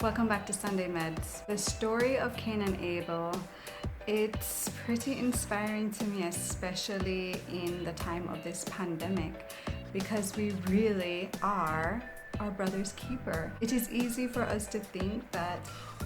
Welcome back to Sunday Medz. The story of Cain and Abel, it's pretty inspiring to me, especially in the time of this pandemic, because we really are our brother's keeper. It is easy for us to think that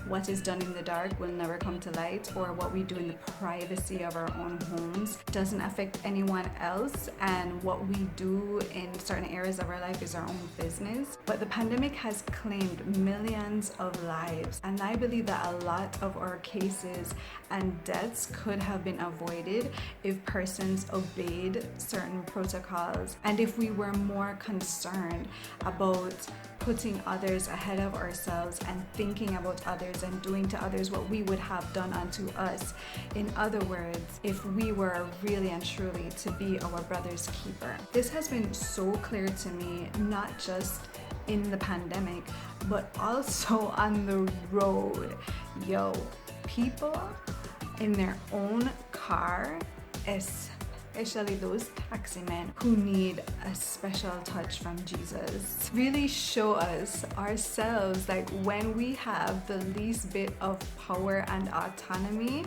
what is done in the dark will never come to light, or what we do in the privacy of our own homes doesn't affect anyone else, and what we do in certain areas of our life is our own business. But the pandemic has claimed millions of lives, and I believe that a lot of our cases and deaths could have been avoided if persons obeyed certain protocols, and if we were more concerned about putting others ahead of ourselves and thinking about others and doing to others what we would have done unto us. In other words, if we were really and truly to be our brother's keeper. This has been so clear to me, not just in the pandemic, but also on the road. People in their own car, especially those taxi men who need a special touch from Jesus, really show us ourselves, like when we have the least bit of power and autonomy,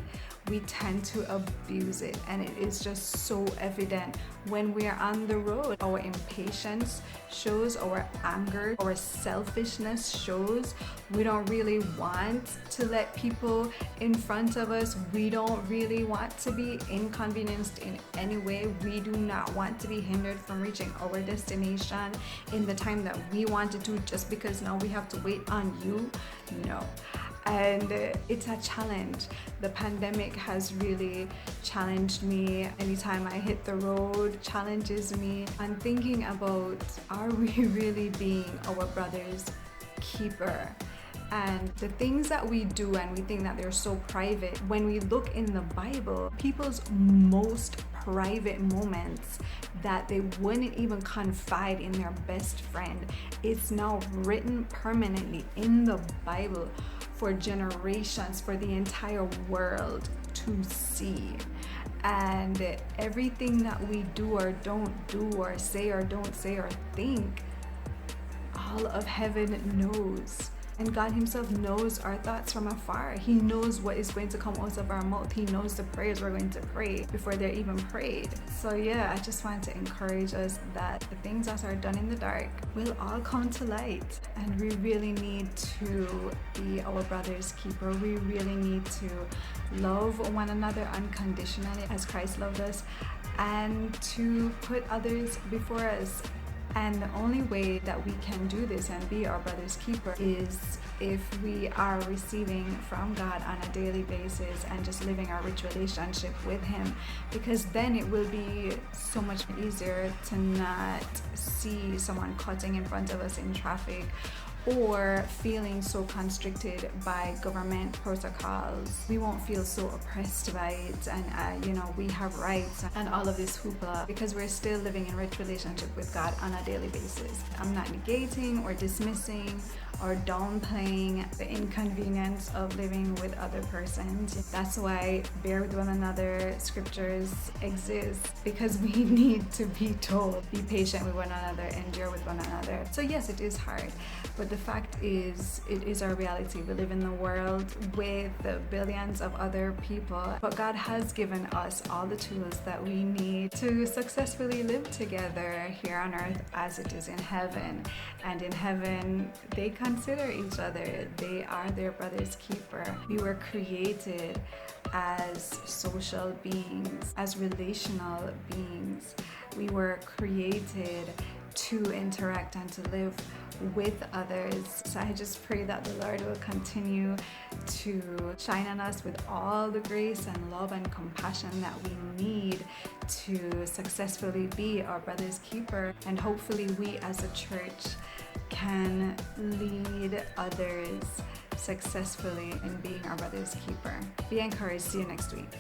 we tend to abuse it, and it is just so evident when we are on the road. Our impatience shows, our anger, our selfishness shows. We don't really want to let people in front of us. We don't really want to be inconvenienced in any way. We do not want to be hindered from reaching our destination in the time that we wanted to, just because now we have to wait on you. No. And it's a challenge. The pandemic has really challenged me. Anytime I hit the road, challenges me. I'm thinking about, are we really being our brother's keeper? And the things that we do and we think that they're so private, when we look in the Bible, people's most private moments that they wouldn't even confide in their best friend, it's now written permanently in the Bible for generations, for the entire world to see. And everything that we do or don't do, or say or don't say or think, all of heaven knows. And God himself knows our thoughts from afar. He knows what is going to come out of our mouth. He knows the prayers we're going to pray before they're even prayed. So yeah, I just want to encourage us that the things that are done in the dark will all come to light. And we really need to be our brother's keeper. We really need to love one another unconditionally as Christ loved us, and to put others before us. And the only way that we can do this and be our brother's keeper is if we are receiving from God on a daily basis and just living our rich relationship with him, because then it will be so much easier to not see someone cutting in front of us in traffic, or feeling so constricted by government protocols. We won't feel so oppressed by it, and we have rights and all of this hoopla, because we're still living in rich relationship with God on a daily basis. I'm not negating or dismissing or downplaying the inconvenience of living with other persons. That's why bear with one another scriptures exist, because we need to be told, be patient with one another, endure with one another. So yes, it is hard, but the fact is, it is our reality. We live in the world with billions of other people, but God has given us all the tools that we need to successfully live together here on earth as it is in heaven. And in heaven, they consider each other. They are their brother's keeper. We were created as social beings, as relational beings. We were created to interact and to live with others. So I just pray that the Lord will continue to shine on us with all the grace and love and compassion that we need to successfully be our brother's keeper. And hopefully we as a church can lead others successfully in being our brother's keeper. Be encouraged. See you next week.